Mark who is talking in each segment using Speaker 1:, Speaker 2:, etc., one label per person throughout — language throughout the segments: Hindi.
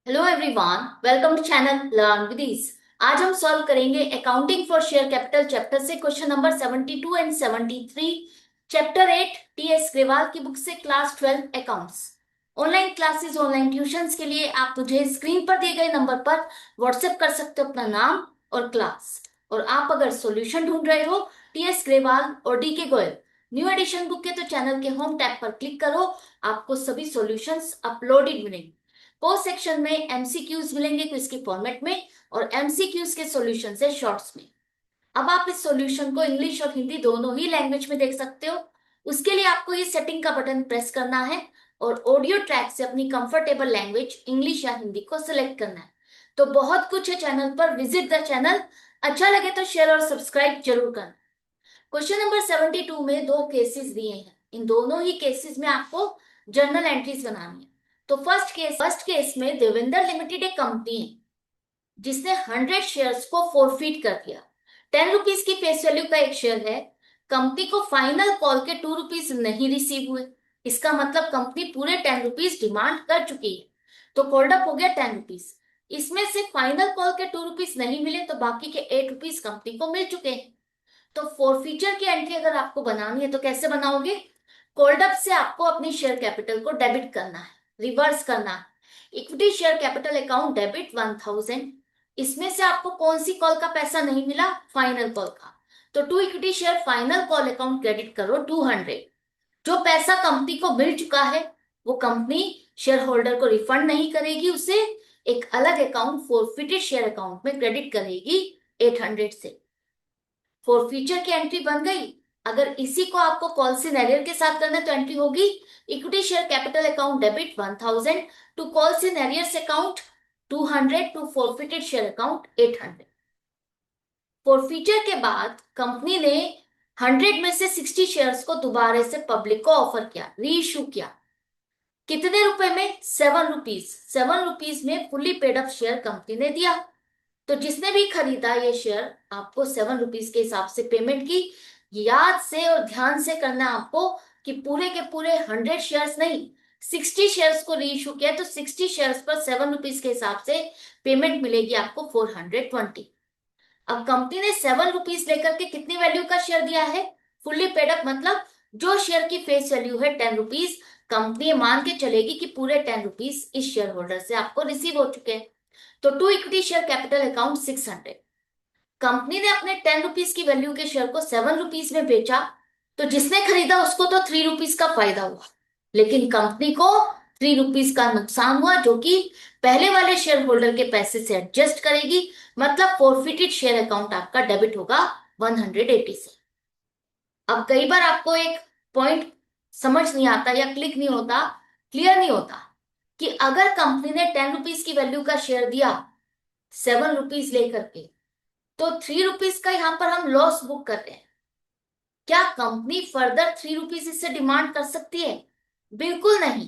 Speaker 1: Hello everyone, welcome to channel learn with ease. आज हम सॉल्व करेंगे accounting for share capital chapter से question number 72 and 73। Chapter 8 TS Grewal की बुक से class 12 accounts. Online classes, online tuitions के लिए आप मुझे स्क्रीन पर दिए गए नंबर पर व्हाट्सएप कर सकते हो अपना नाम और क्लास। और आप अगर सॉल्यूशन ढूंढ रहे हो टीएस ग्रेवाल और डी के गोयल न्यू एडिशन बुक के, तो चैनल के होम टैब पर क्लिक करो। आपको सभी सॉल्यूशंस अपलोडेड मिलेंगे। पोस्ट सेक्शन में एमसीक्यूज मिलेंगे क्विज के फॉर्मेट में और एमसीक्यूज के सॉल्यूशन है शॉर्ट्स में। अब आप इस सॉल्यूशन को इंग्लिश और हिंदी दोनों ही लैंग्वेज में देख सकते हो। उसके लिए आपको ये सेटिंग का बटन प्रेस करना है और ऑडियो ट्रैक से अपनी कंफर्टेबल लैंग्वेज इंग्लिश या हिंदी को सिलेक्ट करना है। तो बहुत कुछ है चैनल पर, विजिट द चैनल। अच्छा लगे तो शेयर और सब्सक्राइब जरूर करना। क्वेश्चन नंबर 72 में दो केसेस दिए हैं। इन दोनों ही केसेस में आपको जर्नल एंट्रीज बनानी है। तो फर्स्ट केस में देवेंद्र लिमिटेड एक कंपनी है जिसने 100 शेयर्स को फोरफीट कर दिया। 10 रुपीज की फेस वैल्यू का एक शेयर है। कंपनी को फाइनल कॉल के 2 रुपीज नहीं रिसीव हुए। इसका मतलब कंपनी पूरे 10 रुपीज डिमांड कर चुकी है। तो कॉल्ड अप हो गया 10 रुपीज। इसमें से फाइनल कॉल के 2 रुपीज नहीं मिले तो बाकी के 8 रुपीज कंपनी को मिल चुके हैं। तो फॉरफीचर की एंट्री अगर आपको बनानी है तो कैसे बनाओगे? कोल्ड अप से आपको अपनी शेयर कैपिटल को डेबिट करना है, रिवर्स करना है। Equity share capital account debit 1000। इसमें से आपको कौन सी कॉल का पैसा नहीं मिला? फाइनल कॉल का। तो to equity share final call account credit करो 200। जो पैसा कंपनी को मिल चुका है वो कंपनी शेयर होल्डर को रिफंड नहीं करेगी, उसे एक अलग अकाउंट फॉरफिटेड शेयर अकाउंट में क्रेडिट करेगी 800 से। फॉरफीचर की एंट्री बन गई। अगर इसी को आपको कॉल सिनेरियर के साथ करना है तो एंट्री होगी equity share capital account debit 1000 to call in arrears account 200 to forfeited share account 800। Forfeiture के बाद कंपनी ने 100 में से 60 शेयर्स को दोबारा से पब्लिक को ऑफर किया, री इशू किया। कितने रुपए में? 7 रुपीज। 7 रुपीज में fully paid up share company ने दिया। तो जिसने भी खरीदा ये शेयर आपको 7 रुपीज के हिसाब से पेमेंट की। याद से और ध्यान से करना है आपको कि पूरे के पूरे 100 शेयर्स नहीं, 60 शेयर्स को री इशू किया तो 60 शेयर्स पर 7 रुपीज के हिसाब से पेमेंट मिलेगी आपको 420। अब कंपनी ने 7 रुपीज लेकर के कितनी वैल्यू का शेयर दिया है? फुल्ली पेडअप, मतलब जो शेयर की फेस वैल्यू है 10 रुपीज, कंपनी मान के चलेगी कि पूरे 10 रुपीज इस शेयर होल्डर से आपको रिसीव हो चुके हैं। तो to equity share capital account 600। कंपनी ने अपने 10 रुपीज की वैल्यू के शेयर को 7 रुपीज में बेचा। तो जिसने खरीदा उसको तो 3 रुपीज का फायदा हुआ, लेकिन कंपनी को 3 रुपीज का नुकसान हुआ, जो कि पहले वाले शेयर होल्डर के पैसे से एडजस्ट करेगी। मतलब फॉरफिटेड शेयर अकाउंट आपका डेबिट होगा 180 से। अब कई बार आपको एक पॉइंट समझ नहीं आता या क्लिक नहीं होता, क्लियर नहीं होता कि अगर कंपनी ने 10 रुपीज की वैल्यू का शेयर दिया 7 रुपीज लेकर के, तो 3 रुपीज का यहां पर हम लॉस बुक कर रहे हैं। क्या कंपनी फर्दर 3 रुपीज इससे डिमांड कर सकती है? बिल्कुल नहीं।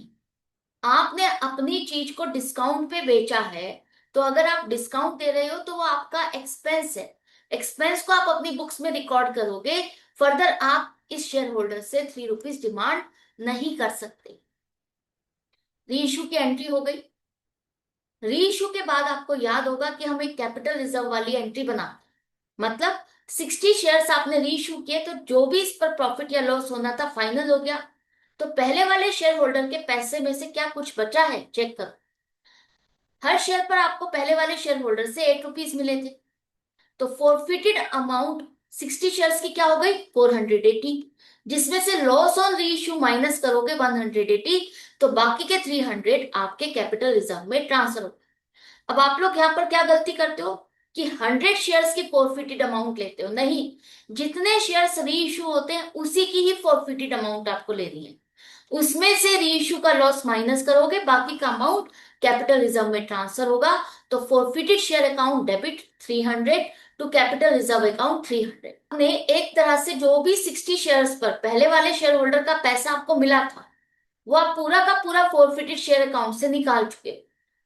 Speaker 1: आपने अपनी चीज को डिस्काउंट पे बेचा है, तो अगर आप डिस्काउंट दे रहे हो तो वो आपका एक्सपेंस है। एक्सपेंस को आप अपनी बुक्स में रिकॉर्ड करोगे। फर्दर आप इस शेयर होल्डर से 3 रुपीज डिमांड नहीं कर सकते। री इशू की एंट्री हो गई। री इशू के बाद आपको याद होगा कि हम एक कैपिटल रिजर्व वाली एंट्री बनाते हैं। मतलब 60 शेयर्स आपने री इशू किए तो जो भी इस पर प्रॉफिट या लॉस होना था फाइनल हो गया। तो पहले वाले शेयर होल्डर के पैसे में से क्या कुछ बचा है चेक करो। हर शेयर पर आपको पहले वाले शेयर होल्डर से 8 रुपीज मिले थे। तो फॉरफिटेड अमाउंट 60 शेयर्स की क्या हो गई? 480। जिसमें से लॉस ऑन री इशू माइनस करोगे 180, तो बाकी के 300 आपके कैपिटल रिजर्व में ट्रांसफर हो। अब आप लोग यहाँ पर क्या गलती करते हो कि 100 शेयर्स की फॉरफिटेड अमाउंट लेते हो? नहीं, जितने शेयर्स री इशू होते हैं उसी की ही फॉरफिटेड अमाउंट आपको लेनी है। उसमें से री इशू का लॉस माइनस करोगे, बाकी का अमाउंट कैपिटल रिजर्व में ट्रांसफर होगा। तो forfeited share account debit 300 to capital reserve account 300। हमने एक तरह से जो भी 60 शेयर्स पर पहले वाले शेयर होल्डर का पैसा आपको मिला था वो आप पूरा का पूरा फॉरफिटेड शेयर अकाउंट से निकाल चुके हो,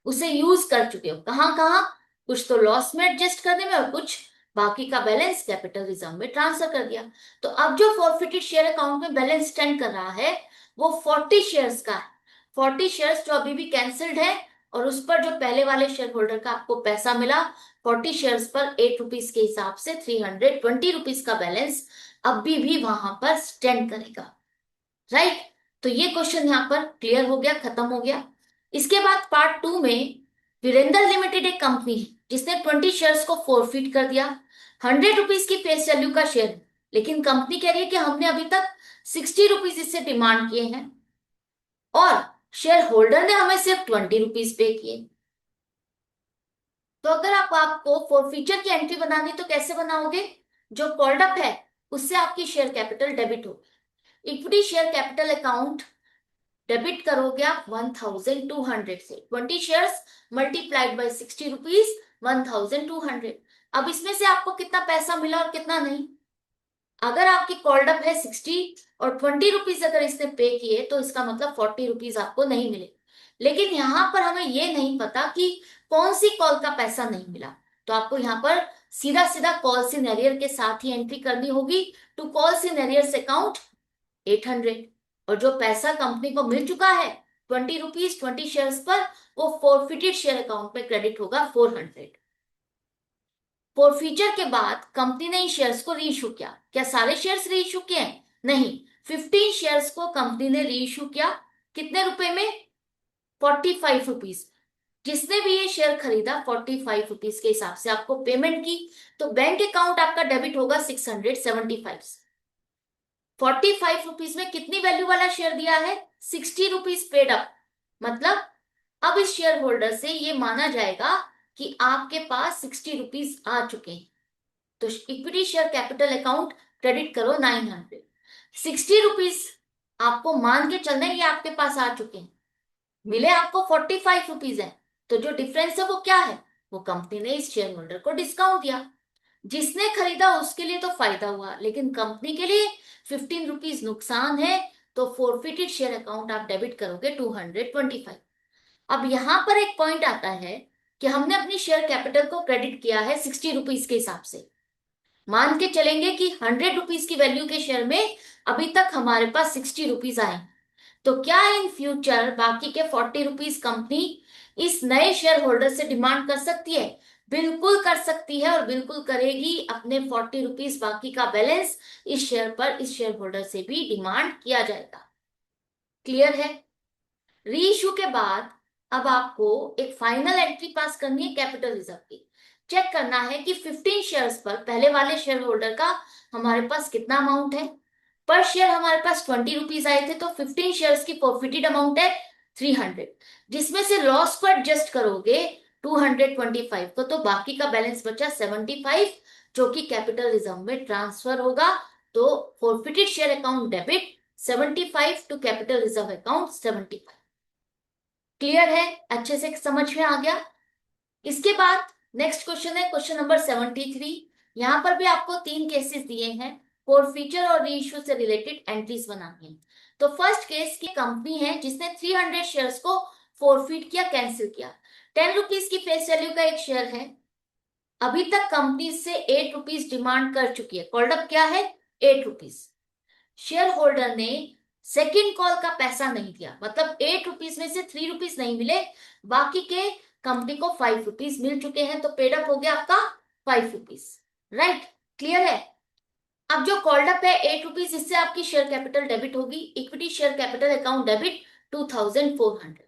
Speaker 1: उसे यूज कर चुके हो। कहाँ कहाँ? कुछ तो लॉस में एडजस्ट करने में और कुछ बाकी का बैलेंस कैपिटल रिजर्व में ट्रांसफर कर दिया। तो अब जो फॉरफिटेड शेयर अकाउंट में बैलेंस स्टैंड कर रहा है वो 40 शेयर्स का है। 40 शेयर्स जो अभी भी कैंसिल्ड है और उस पर जो पहले वाले शेयर होल्डर का आपको पैसा मिला 40 शेयर्स पर 8 रुपीज के हिसाब से 320 रुपीज का बैलेंस अभी भी वहां पर स्टैंड करेगा। राइट। तो ये क्वेश्चन यहाँ पर क्लियर हो गया, खत्म हो गया। इसके बाद पार्ट 2 में वीरेंद्र लिमिटेड एक कंपनी है जिसने 20 शेयर्स को फोरफिट कर दिया। 100 रुपीज की फेस वैल्यू का शेयर है, लेकिन कंपनी कह रही है कि हमने अभी तक 60 रुपीज इससे डिमांड किए हैं और शेयर होल्डर ने हमें सिर्फ 20 रुपीज पे किए। तो अगर आपको फोरफीचर की एंट्री बनानी तो कैसे बनाओगे? जो कॉल्ड अप है उससे आपकी शेयर कैपिटल डेबिट होगी। Equity share capital account debit करोगे आप 1200 से। 20 शेयर्स मल्टीप्लाइड बाय 60 रुपीज 1200। अब इसमें से आपको कितना पैसा मिला और कितना नहीं? अगर आपकी कॉल्ड अप है 60 और 20 रुपीज अगर इसने पे किए तो इसका मतलब 40 रुपीज आपको नहीं मिले। लेकिन यहां पर हमें ये नहीं पता कि कौन सी कॉल का पैसा नहीं मिला, तो आपको यहाँ पर सीधा सीधा कॉल्स इन एरियर के साथ ही एंट्री करनी होगी। To calls in arrears account 800, और जो पैसा कंपनी को मिल चुका है 20 रुपीज 20 शेयर्स पर, वो फोरफिटेड शेयर अकाउंट में क्रेडिट होगा 400। फोरफीचर के बाद कंपनी ने इन शेयर्स को रीइश्यू किया। क्या सारे शेयर्स रीइश्यू किए हैं? नहीं, 15 शेयर्स को कंपनी ने रीइश्यू किया। कितने रुपए में? 45 रुपीज। जिसने भी ये शेयर खरीदा 45 रुपीज के हिसाब से आपको पेमेंट की, तो बैंक अकाउंट आपका डेबिट होगा 675। 45 रुपीज में कितनी वैल्यू वाला शेयर दिया है? 60 रुपीज पेड अप। मतलब अब इस शेयर होल्डर से ये माना जाएगा कि आपके पास 60 रुपीज आ चुके हैं। तो equity share capital account credit करो 900। 60 रुपीज आपको मान के चलना है ये आपके पास आ चुके हैं, मिले आपको 45 रुपीज है। तो जो डिफरेंस है वो क्या है? वो कंपनी ने इस शेयर होल्डर को डिस्काउंट दिया। जिसने खरीदा उसके लिए तो फायदा हुआ, लेकिन कंपनी के लिए 15 रुपीज नुकसान है। तो फोरफिटेड शेयर अकाउंट आप डेबिट करोगे 225। अब यहां पर एक पॉइंट आता है कि हमने अपनी शेयर कैपिटल को क्रेडिट किया है 60 रुपीज के हिसाब से। मान के चलेंगे कि 100 रुपीज की वैल्यू के शेयर में अभी तक हमारे पास 60 रुपीज आए, तो क्या इन फ्यूचर बाकी के 40 रुपीज कंपनी इस नए शेयर होल्डर से डिमांड कर सकती है? बिल्कुल कर सकती है, और बिल्कुल करेगी। अपने 40 रुपीज बाकी का बैलेंस इस शेयर पर इस शेयर होल्डर से भी डिमांड किया जाएगा। क्लियर है? रीइश्यू के बाद अब आपको एक फाइनल एंट्री पास करनी है कैपिटल रिजर्व की। चेक करना है कि 15 शेयर्स पर पहले वाले शेयर होल्डर का हमारे पास कितना अमाउंट है। पर शेयर हमारे पास 20 रुपीज आए थे, तो 15 शेयर्स की प्रॉफिटेड अमाउंट है 300, जिसमें से लॉस को एडजस्ट करोगे 225 को, तो बाकी का बैलेंस बचा 75, जो कि कैपिटल रिजर्व में ट्रांसफर होगा। तो forfeited share account debit 75 to capital reserve account 75। Clear है? अच्छे से समझ में आ गया? इसके बाद नेक्स्ट क्वेश्चन है क्वेश्चन नंबर 73। यहां पर भी आपको 3 केसेस दिए हैं, फॉरफीचर और रीइश्यू से रिलेटेड एंट्रीज बनानी है। तो फर्स्ट केस की कंपनी है जिसने 300 शेयर्स को फॉरफिट किया, कैंसिल किया। 10 रुपीज की फेस वैल्यू का एक शेयर है। अभी तक कंपनी से 8 रुपीज डिमांड कर चुकी है। कॉल्ड अप क्या है? 8 रुपीज। शेयर होल्डर ने सेकेंड कॉल का पैसा नहीं दिया, मतलब 8 रुपीज में से 3 रुपीज नहीं मिले, बाकी के कंपनी को 5 रुपीज मिल चुके हैं। तो पेड अप हो गया आपका 5 रुपीज। राइट? क्लियर है? अब जो कॉल्ड अप है 8 रुपीज, इससे आपकी शेयर कैपिटल डेबिट होगी। Equity share capital account debit 2400।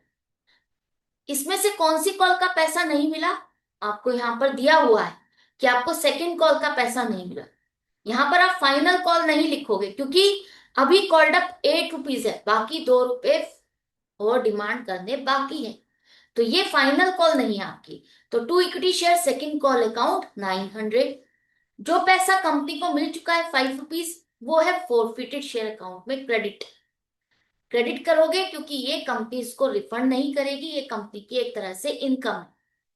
Speaker 1: इसमें से कौन सी कॉल का पैसा नहीं मिला? आपको यहां पर दिया हुआ है कि आपको सेकेंड कॉल का पैसा नहीं मिला। यहां पर आप फाइनल कॉल नहीं लिखोगे, क्योंकि अभी कॉल्ड अप 8 रुपीज है, बाकी 2 रुपए और डिमांड करने बाकी है। तो ये फाइनल कॉल नहीं है आपकी। तो to equity share second call account 900। जो पैसा कंपनी को मिल चुका है 5 रुपीज, वो है फॉरफिटेड शेयर अकाउंट में क्रेडिट। क्रेडिट करोगे क्योंकि ये कंपनी इसको रिफंड नहीं करेगी, ये कंपनी की एक तरह से इनकम है।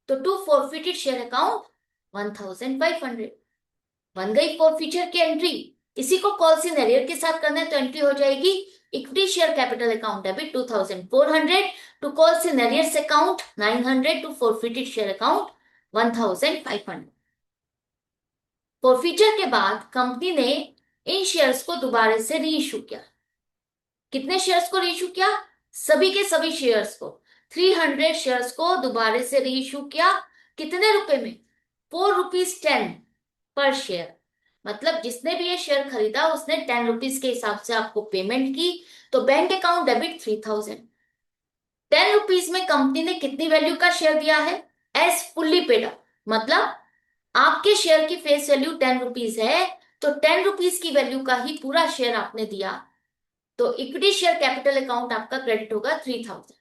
Speaker 1: तो टू फॉरफिटेड शेयर अकाउंट 1500 बन गई फॉरफीचर की एंट्री। इसी को कॉल्स इन एरियर के साथ करना है, तो एंट्री हो जाएगी equity share capital account debit 2400 to calls in arrears account 900 to forfeited share account 1500। Forfeiture के बाद कंपनी ने इन शेयर्स को दोबारा से रीइश्यू किया। कितने शेयर्स को रीइश्यू किया? सभी के सभी शेयर्स को। 300 शेयर्स को दोबारा से री इशू किया। कितने रुपए में? 4 रुपीज 10 पर शेयर। मतलब जिसने भी ये शेयर खरीदा उसने 10 रुपीज के हिसाब से आपको पेमेंट की। तो बैंक अकाउंट डेबिट 3000। 10 रुपीज में कंपनी ने कितनी वैल्यू का शेयर दिया है? As fully paid up. मतलब आपके शेयर की फेस वैल्यू 10 रुपीज है, तो 10 रुपीज की वैल्यू का ही पूरा शेयर आपने दिया। तो इक्विटी शेयर कैपिटल अकाउंट आपका क्रेडिट होगा 3000।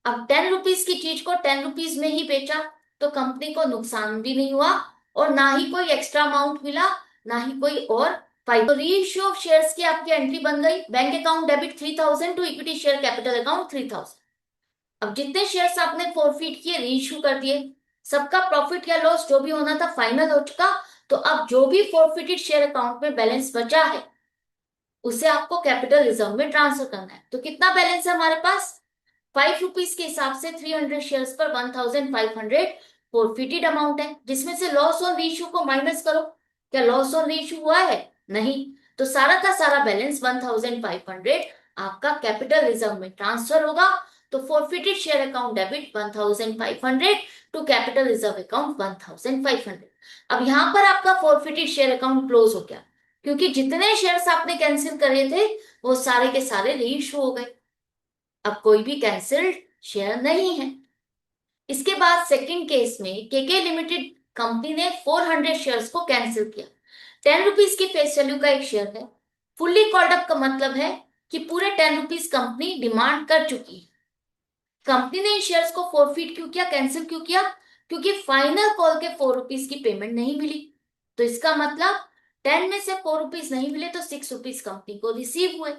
Speaker 1: अब 10 रुपीज की चीज को 10 रुपीज में ही बेचा, तो कंपनी को नुकसान भी नहीं हुआ और ना ही कोई एक्स्ट्रा अमाउंट मिला, ना ही कोई और फायदा। तो री इश्यू ऑफ शेयर्स की आपकी एंट्री बन गई, bank account debit 3000 to equity share capital account 3000। अब जितने शेयर्स आपने फोरफिट किए, री इश्यू कर दिए, सबका प्रॉफिट या लॉस जो भी होना था फाइनल हो चुका। तो अब जो भी फोरफिटेड शेयर अकाउंट में बैलेंस बचा है उसे आपको कैपिटल रिजर्व में ट्रांसफर करना है। तो कितना बैलेंस है हमारे पास? 5 रुपीज के हिसाब से 300 शेयर्स पर 1500 फोरफिटेड अमाउंट है, जिसमें से लॉस ऑन रीइश्यू को माइनस करो। क्या लॉस ऑन रीइश्यू हुआ है? नहीं। तो सारा का सारा बैलेंस 1500 आपका कैपिटल रिजर्व में ट्रांसफर होगा। तो forfeited share account debit 1500 to capital reserve account 1500। अब यहां पर आपका फोरफिटेड शेयर अकाउंट क्लोज हो गया, क्योंकि जितने शेयर्स आपने कैंसिल करे थे वो सारे के सारे रीइश्यू हो गए। अब कोई भी कैंसिल्ड शेयर नहीं है। इसके बाद सेकंड केस में केके लिमिटेड कंपनी ने 400 शेयर्स को कैंसिल किया। 10 रुपीज की फेस वैल्यू का एक शेयर है। फुल्ली कॉल्ड अप का मतलब है कि पूरे 10 रुपीज कंपनी डिमांड कर चुकी है। कंपनी ने इन शेयर्स को फोरफिट क्यों किया, कैंसिल क्यों किया? क्योंकि फाइनल कॉल के 4 रुपीज की पेमेंट नहीं मिली। तो इसका मतलब 10 में से 4 रुपीज नहीं मिले तो 6 रुपीज कंपनी को रिसीव हुए।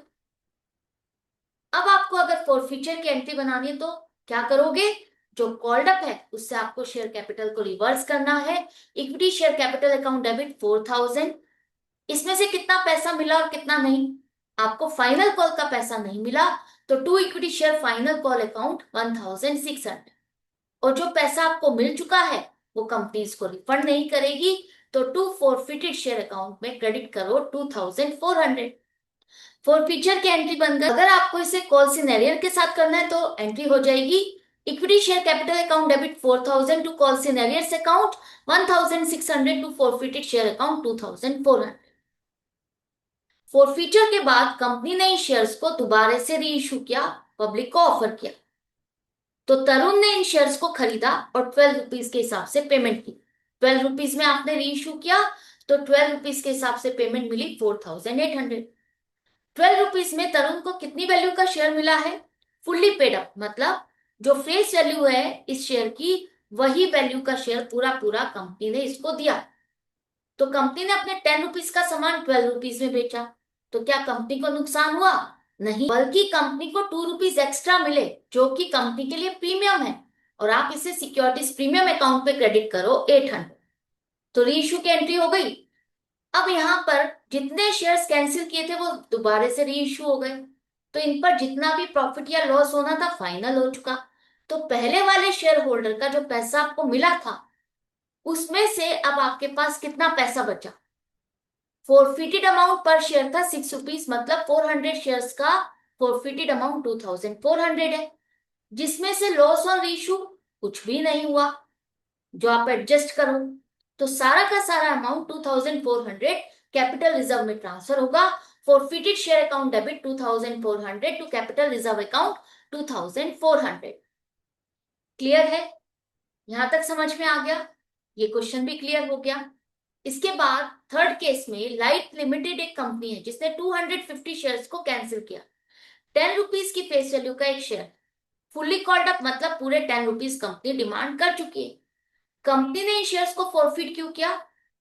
Speaker 1: अब आपको अगर फोरफीचर की एंट्री बनानी है तो क्या करोगे? जो कॉल्ड अप है उससे आपको शेयर कैपिटल को रिवर्स करना है। Equity share capital account debit 4000। इसमें से कितना पैसा मिला और कितना नहीं? आपको फाइनल कॉल का पैसा नहीं मिला, तो to equity share final call account 1600। और जो पैसा आपको मिल चुका है वो कंपनी इसको रिफंड नहीं करेगी, तो टू फोरफिटेड शेयर अकाउंट में क्रेडिट करो 2400। फॉरफीचर की एंट्री बन गई। अगर आपको इसे कॉल सिनेरियर के साथ करना है तो एंट्री हो जाएगी equity share capital account debit 4000 to call in arrears account 1600 to forfeited share account 2400। Forfeiture के बाद कंपनी ने इन शेयर्स को दोबारा से री इशू किया, पब्लिक को ऑफर किया। तो तरुण ने इन शेयर्स को खरीदा और 12 रुपीज के हिसाब से पेमेंट की। 12 रुपीज में आपने री इशू किया, तो 12 रुपीज के हिसाब से पेमेंट मिली 4800। 12 रुपीज में तरुण को कितनी वैल्यू का शेयर मिला है? Fully paid up. मतलब जो फेस वैल्यू है इस शेयर की वही वैल्यू का शेयर पूरा पूरा कंपनी ने इसको दिया। तो कंपनी ने अपने 10 रुपीज का सामान 12 रुपीज में बेचा, तो क्या कंपनी को नुकसान हुआ? नहीं, बल्कि कंपनी को 2 रुपीज एक्स्ट्रा मिले, जो कि कंपनी के लिए प्रीमियम है। और आप इसे सिक्योरिटीज प्रीमियम अकाउंट पे क्रेडिट करो 800। तो रीइश्यू की एंट्री हो गई। अब यहाँ पर जितने शेयर्स कैंसिल किए थे वो दोबारा से री इशू हो गए, तो इन पर जितना भी प्रॉफिट या लॉस होना था फाइनल हो चुका। तो पहले वाले शेयर होल्डर का जो पैसा आपको मिला था उसमें से अब आपके पास कितना पैसा बचा? फोरफिटेड अमाउंट पर शेयर था 6 रुपीज, मतलब 400 शेयर्स का फोरफिटेड अमाउंट 2400 है, जिसमें से लॉस ऑन इशू कुछ भी नहीं हुआ जो आप एडजस्ट करो। तो सारा का सारा अमाउंट 2400 कैपिटल रिजर्व में ट्रांसफर होगा। Forfeited share account debit 2400 to capital reserve account 2400। Clear है? यहां तक समझ में आ गया? ये क्वेश्चन भी क्लियर हो गया। इसके बाद थर्ड केस में लाइट लिमिटेड एक कंपनी है जिसने 250 शेयर्स को कैंसिल किया। 10 रुपीज की फेस वैल्यू का एक शेयर, फुल्ली कॉल्ड अप, मतलब पूरे 10 रुपीज कंपनी डिमांड कर चुकी है। कंपनी ने इन शेयर्स को फॉरफिट क्यों किया?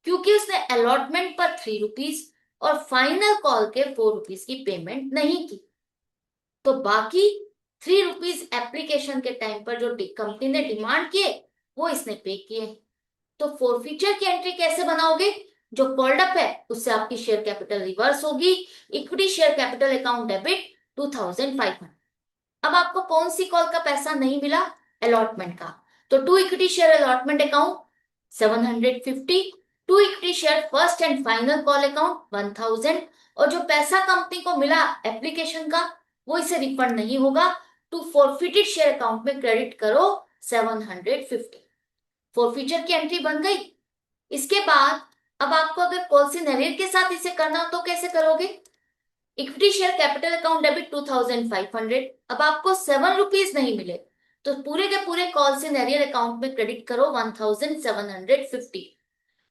Speaker 1: क्योंकि उसने अलॉटमेंट पर 3 रुपीज और फाइनल कॉल के 4 रुपीज की पेमेंट नहीं की। तो बाकी 3 रुपीज एप्लीकेशन के टाइम पर जो कंपनी ने डिमांड किए वो इसने पे किए। तो फॉरफीचर की एंट्री कैसे बनाओगे? जो कॉल्ड अप है उससे आपकी शेयर कैपिटल रिवर्स होगी। Equity share capital account debit 2500। अब आपको कौन सी कॉल का पैसा नहीं मिला? अलॉटमेंट का। तो to equity share allotment account 750, to equity share first and final call account 1000। और जो पैसा कंपनी को मिला एप्लीकेशन का वो इसे रिफंड नहीं होगा, टू फॉरफिटेड शेयर अकाउंट में क्रेडिट करो 750। फॉरफीचर की एंट्री बन गई। इसके बाद अब आपको अगर कॉल सिनेरियो के साथ इसे करना हो तो कैसे करोगे? Equity share capital account debit 2500। अब आपको 7 रुपीज नहीं मिले तो पूरे के पूरे कॉल सिनेरियो अकाउंट में क्रेडिट करो 1750।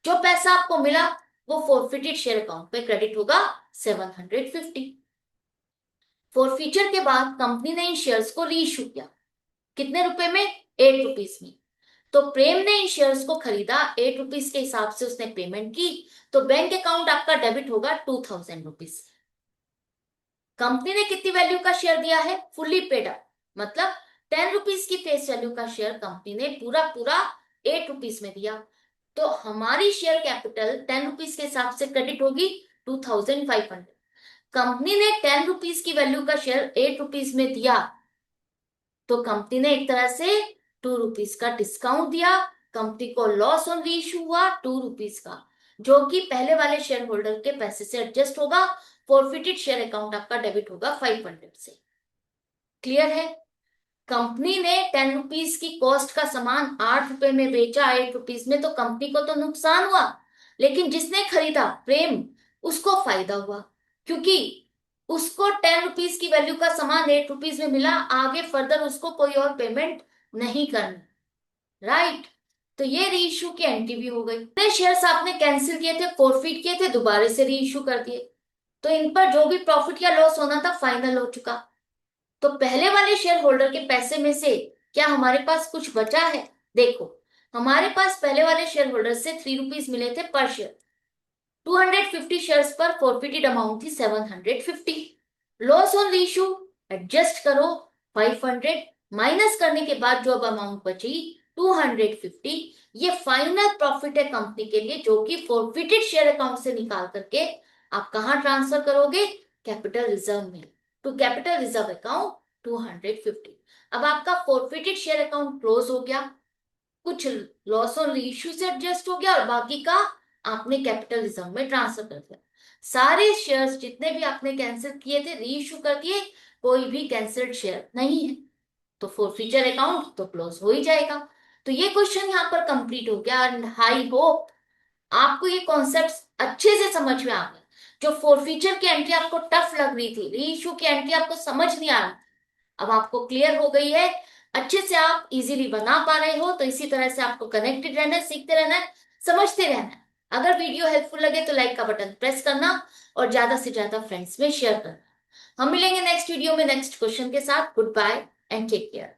Speaker 1: जो पैसा आपको मिला वो फॉरफिटेड शेयर अकाउंट में क्रेडिट होगा 750। फॉरफीचर के बाद कंपनी ने इन शेयर्स को री इशू किया। कितने रुपए में? 8 रुपीज में। तो प्रेम ने इन शेयर्स को खरीदा, 8 रुपीज के हिसाब से उसने पेमेंट की, तो बैंक अकाउंट आपका डेबिट होगा 2000 रुपीज। कंपनी ने कितनी वैल्यू का शेयर दिया है? फुल्ली पेड अप, मतलब 10 रुपीज की फेस वैल्यू का शेयर कंपनी ने पूरा पूरा 8 रुपीज में दिया। तो हमारी शेयर कैपिटल 10 रुपीज के हिसाब से क्रेडिट होगी 2500। कंपनी ने 10 रुपीज की वैल्यू का शेयर 8 रुपीज में दिया, तो कंपनी ने एक तरह से 2 रुपीज का डिस्काउंट दिया। कंपनी को लॉस ऑन री इशू हुआ 2 रुपीज का, जो कि पहले वाले शेयर होल्डर के पैसे से एडजस्ट होगा। फॉरफिटेड शेयर अकाउंट आपका डेबिट होगा 500 से। क्लियर है? कंपनी ने 10 रुपीज की कॉस्ट का सामान 8 रुपए में बेचा 8 रुपीज में, तो कंपनी को तो नुकसान हुआ, लेकिन जिसने खरीदा प्रेम, उसको फायदा हुआ, क्योंकि उसको 10 रुपीज की वैल्यू का सामान 8 रुपीज में मिला। आगे फर्दर उसको कोई और पेमेंट नहीं करना। राइट? तो ये री इशू की एंट्री भी हो गई। कितने शेयर्स आपने कैंसिल किए थे, फॉरफिट किए थे, दोबारा से री इशू कर दिए, तो इन पर जो भी प्रॉफिट या लॉस होना था फाइनल हो चुका। तो पहले वाले शेयर होल्डर के पैसे में से क्या हमारे पास कुछ बचा है? देखो, हमारे पास पहले वाले शेयर होल्डर से 3 रुपीज मिले थे पर शेयर। 250 शेयर्स पर फॉरफिटेड अमाउंट थी 750। लॉस ऑन इशू एडजस्ट करो 500, माइनस करने के बाद जो अब अमाउंट बची 250, ये फाइनल प्रॉफिट है कंपनी के लिए, जो कि फॉरफिटेड शेयर अकाउंट से निकाल करके आप कहां ट्रांसफर करोगे? कैपिटल रिजर्व में, टू कैपिटल रिजर्व अकाउंट 250। अब आपका फॉरफिटेड शेयर अकाउंट क्लोज हो गया, कुछ लॉस ऑन इशू से एडजस्ट हो गया और बाकी का आपने कैपिटल रिजर्व में ट्रांसफर कर दिया। सारे शेयर्स जितने भी आपने कैंसिल किए थे री इशू कर दिए, कोई भी कैंसिल्ड शेयर नहीं है, तो फॉरफिचर अकाउंट तो क्लोज हो ही जाएगा। तो ये क्वेश्चन यहाँ पर कंप्लीट हो गया एंड आई होप आपको ये कॉन्सेप्ट अच्छे से समझ में आ गए। जो फॉरफिचर की एंट्री आपको टफ लग रही थी, री इशू की एंट्री आपको समझ नहीं आ रही, अब आपको क्लियर हो गई है, अच्छे से आप इजीली बना पा रहे हो। तो इसी तरह से आपको कनेक्टेड रहना है, सीखते रहना है, समझते रहना है। अगर वीडियो हेल्पफुल लगे तो लाइक का बटन प्रेस करना और ज्यादा से ज्यादा फ्रेंड्स में शेयर करना। हम मिलेंगे नेक्स्ट वीडियो में नेक्स्ट क्वेश्चन के साथ। Goodbye and take care.